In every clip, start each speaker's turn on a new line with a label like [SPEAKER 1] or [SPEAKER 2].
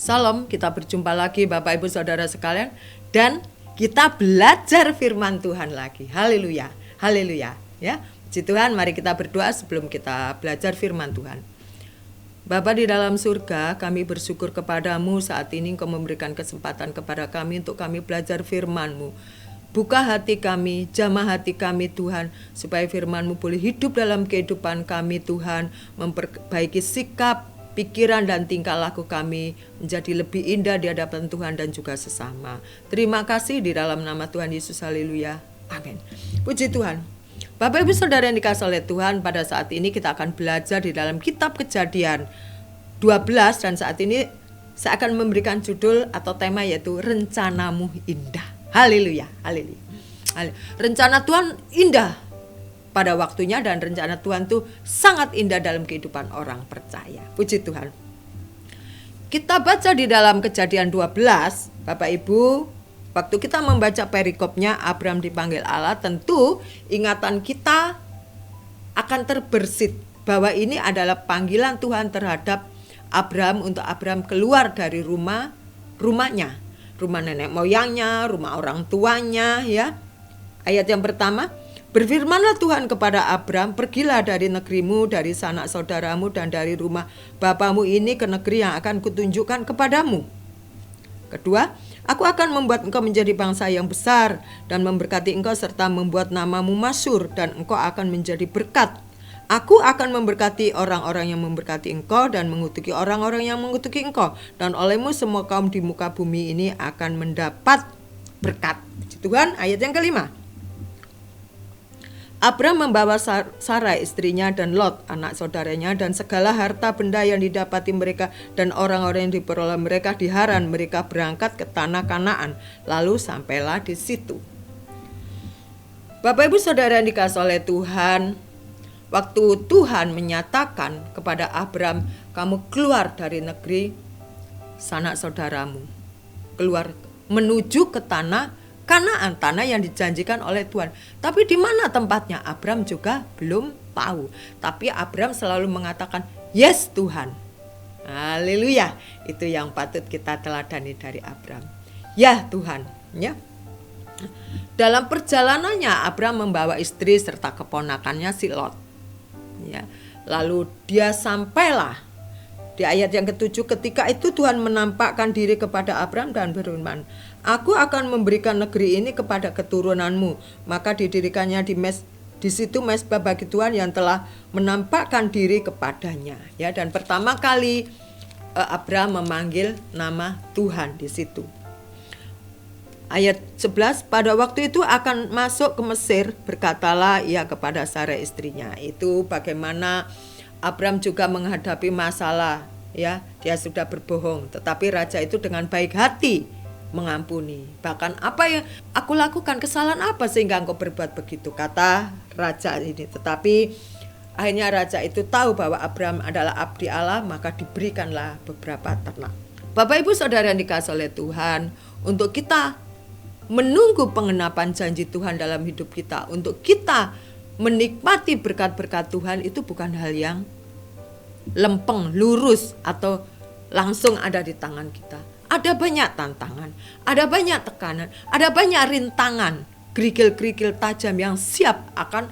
[SPEAKER 1] Salam, kita berjumpa lagi Bapak Ibu Saudara sekalian dan kita belajar firman Tuhan lagi. Haleluya, haleluya. Ya, puji Tuhan, mari kita berdoa sebelum kita belajar firman Tuhan. Bapa di dalam surga, kami bersyukur kepadamu saat ini Engkau memberikan kesempatan kepada kami untuk kami belajar firman-Mu. Buka hati kami, jamah hati kami Tuhan, supaya firman-Mu boleh hidup dalam kehidupan kami Tuhan, memperbaiki sikap, pikiran dan tingkah laku kami menjadi lebih indah di hadapan Tuhan dan juga sesama. Terima kasih di dalam nama Tuhan Yesus, haleluya, amin. Puji Tuhan. Bapak Ibu Saudara yang dikasihi oleh Tuhan, pada saat ini kita akan belajar di dalam kitab Kejadian 12 dan saat ini saya akan memberikan judul atau tema yaitu Rencanamu Indah. Haleluya, haleluya. Rencana Tuhan indah pada waktunya dan rencana Tuhan itu sangat indah dalam kehidupan orang percaya. Puji Tuhan. Kita baca di dalam Kejadian 12, Bapak Ibu, waktu kita membaca perikopnya Abraham dipanggil Allah, tentu ingatan kita akan terbersit bahwa ini adalah panggilan Tuhan terhadap Abraham untuk Abraham keluar dari rumahnya, rumah nenek moyangnya, rumah orang tuanya, ya. Ayat yang pertama, berfirmanlah Tuhan kepada Abraham, pergilah dari negerimu, dari sanak saudaramu, dan dari rumah bapamu ini ke negeri yang akan kutunjukkan kepadamu. Kedua, aku akan membuat engkau menjadi bangsa yang besar dan memberkati engkau serta membuat namamu masyhur dan engkau akan menjadi berkat. Aku akan memberkati orang-orang yang memberkati engkau dan mengutuki orang-orang yang mengutuki engkau. Dan olehmu semua kaum di muka bumi ini akan mendapat berkat. Tuhan, ayat yang kelima. Abraham membawa Sarai istrinya dan Lot anak saudaranya dan segala harta benda yang didapati mereka dan orang-orang yang diperoleh mereka di Haran. Mereka berangkat ke tanah Kanaan, lalu sampailah di situ. Bapak Ibu Saudara yang dikasihi oleh Tuhan, waktu Tuhan menyatakan kepada Abraham, kamu keluar dari negeri sanak saudaramu, keluar menuju ke tanah Kanaan, tanah yang dijanjikan oleh Tuhan. Tapi di mana tempatnya? Abraham juga belum tahu. Tapi Abraham selalu mengatakan, yes Tuhan. Haleluya. Itu yang patut kita teladani dari Abraham. Ya Tuhan. Ya. Dalam perjalanannya Abraham membawa istri serta keponakannya si Lot. Ya. Lalu dia sampailah di ayat yang ke-7, ketika itu Tuhan menampakkan diri kepada Abraham dan berfirman, aku akan memberikan negeri ini kepada keturunanmu. Maka didirikannya di situ mezbah bagi Tuhan yang telah menampakkan diri kepadanya. Ya, dan pertama kali Abraham memanggil nama Tuhan di situ. Ayat 11, pada waktu itu akan masuk ke Mesir, berkatalah ia kepada Sarai istrinya. Itu bagaimana Abraham juga menghadapi masalah, ya, dia sudah berbohong, tetapi raja itu dengan baik hati mengampuni. Bahkan apa yang aku lakukan, kesalahan apa sehingga engkau berbuat begitu, kata raja ini. Tetapi akhirnya raja itu tahu bahwa Abraham adalah abdi Allah, maka diberikanlah beberapa ternak. Bapak Ibu Saudara yang dikasihi oleh Tuhan, untuk kita menunggu pengenapan janji Tuhan dalam hidup kita, untuk kita menikmati berkat-berkat Tuhan itu bukan hal yang lempeng, lurus atau langsung ada di tangan kita. Ada banyak tantangan, ada banyak tekanan, ada banyak rintangan, kerikil-kerikil tajam yang siap akan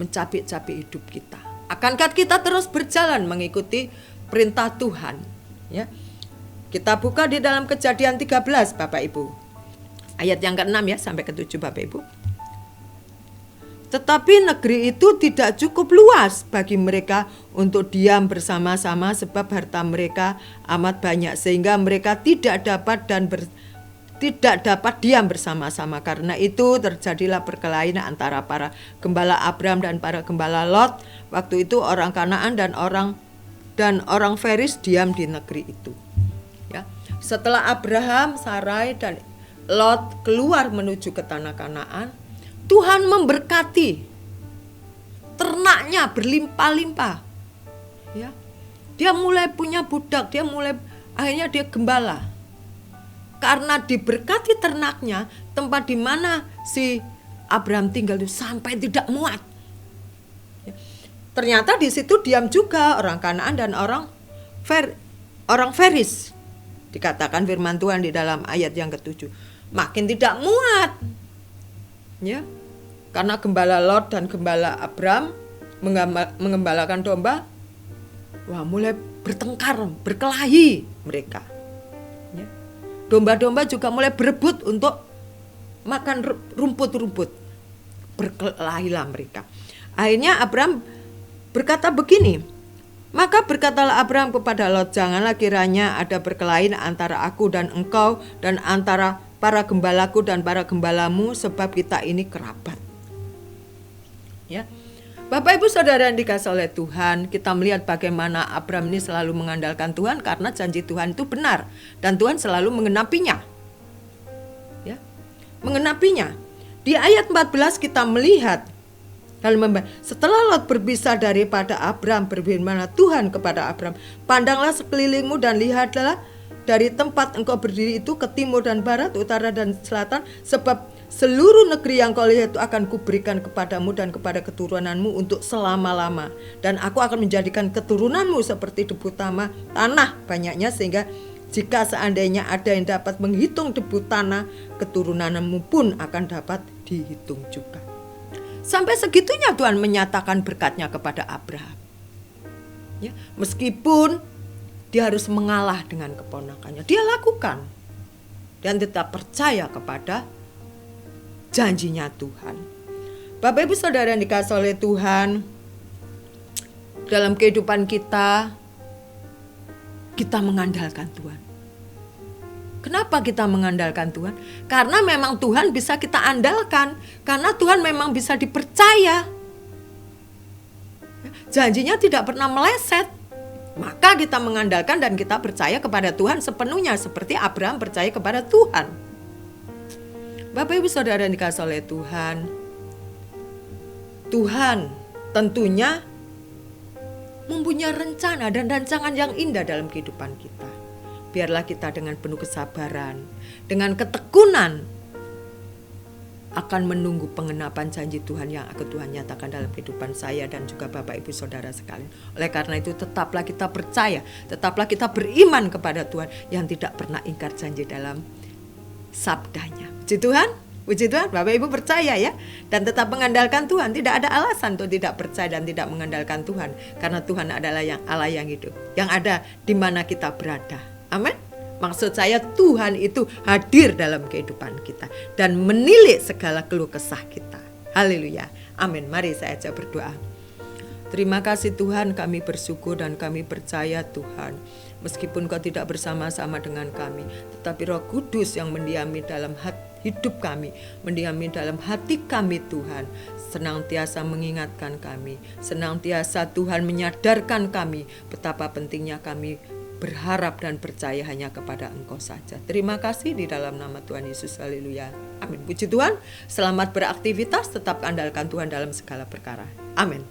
[SPEAKER 1] mencapik-capik hidup kita. Akankah kita terus berjalan mengikuti perintah Tuhan? Ya. Kita buka di dalam Kejadian 13 Bapak Ibu. Ayat yang ke-6 ya sampai ke-7 Bapak Ibu. Tetapi negeri itu tidak cukup luas bagi mereka untuk diam bersama-sama sebab harta mereka amat banyak sehingga mereka tidak dapat diam bersama-sama. Karena itu terjadilah perkelahian antara para gembala Abraham dan para gembala Lot. Waktu itu orang Kanaan dan orang Feris diam di negeri itu. Ya. Setelah Abraham, Sarai dan Lot keluar menuju ke tanah Kanaan, Tuhan memberkati ternaknya berlimpah-limpah. Ya. Dia mulai punya budak, akhirnya dia gembala. Karena diberkati ternaknya, tempat di mana si Abraham tinggal itu sampai tidak muat. Ya. Ternyata di situ diam juga orang Kanaan dan orang orang Feris. Dikatakan firman Tuhan di dalam ayat yang ke-7. Makin tidak muat. Ya. Karena gembala Lot dan gembala Abram mengembalakan domba, wah mulai bertengkar, berkelahi mereka. Ya. Domba-domba juga mulai berebut untuk makan rumput-rumput. Berkelahilah mereka. Akhirnya Abram berkata begini, maka berkatalah Abram kepada Lot, janganlah kiranya ada perkelahian antara aku dan engkau dan antara para gembalaku dan para gembalamu, sebab kita ini kerabat. Ya. Bapak Ibu Saudara yang dikasihi oleh Tuhan, kita melihat bagaimana Abram ini selalu mengandalkan Tuhan karena janji Tuhan itu benar dan Tuhan selalu mengenapinya. Ya. Mengenapinya. Di ayat 14 kita melihat setelah Lot berpisah daripada Abram, berfirmanlah Tuhan kepada Abram, pandanglah sekelilingmu dan lihatlah dari tempat engkau berdiri itu ke timur dan barat, utara dan selatan, sebab seluruh negeri yang kau lihat itu akan kuberikan kepadamu dan kepada keturunanmu untuk selama-lama. Dan aku akan menjadikan keturunanmu seperti debu tanah banyaknya, sehingga jika seandainya ada yang dapat menghitung debu tanah, keturunanmu pun akan dapat dihitung juga. Sampai segitunya Tuhan menyatakan berkatnya kepada Abraham. Ya, meskipun dia harus mengalah dengan keponakannya, dia lakukan dan tetap percaya kepada janjinya Tuhan. Bapak Ibu Saudara yang dikasihi oleh Tuhan, dalam kehidupan kita mengandalkan Tuhan. Kenapa kita mengandalkan Tuhan? Karena memang Tuhan bisa kita andalkan, karena Tuhan memang bisa dipercaya. Janjinya tidak pernah meleset. Maka kita mengandalkan dan kita percaya kepada Tuhan sepenuhnya, seperti Abraham percaya kepada Tuhan. Bapak Ibu Saudara yang dikasihi oleh Tuhan, Tuhan tentunya mempunyai rencana dan rancangan yang indah dalam kehidupan kita. Biarlah kita dengan penuh kesabaran, dengan ketekunan akan menunggu pengenapan janji Tuhan yang akan Tuhan nyatakan dalam kehidupan saya dan juga Bapak Ibu Saudara sekalian. Oleh karena itu tetaplah kita percaya, tetaplah kita beriman kepada Tuhan yang tidak pernah ingkar janji dalam sabdanya. Puji Tuhan, puji Tuhan, Bapak Ibu percaya ya, dan tetap mengandalkan Tuhan. Tidak ada alasan untuk tidak percaya dan tidak mengandalkan Tuhan, karena Tuhan adalah yang Allah yang hidup, yang ada di mana kita berada. Amin. Maksud saya Tuhan itu hadir dalam kehidupan kita dan menilik segala keluh kesah kita. Haleluya. Amin. Mari saya ajak berdoa. Terima kasih Tuhan, kami bersyukur dan kami percaya Tuhan. Meskipun Kau tidak bersama-sama dengan kami, tetapi Roh Kudus yang mendiami dalam hidup kami, mendiami dalam hati kami Tuhan, senantiasa mengingatkan kami, senantiasa Tuhan menyadarkan kami betapa pentingnya kami berharap dan percaya hanya kepada Engkau saja. Terima kasih di dalam nama Tuhan Yesus. Haleluya. Amin. Puji Tuhan. Selamat beraktivitas, tetap andalkan Tuhan dalam segala perkara. Amin.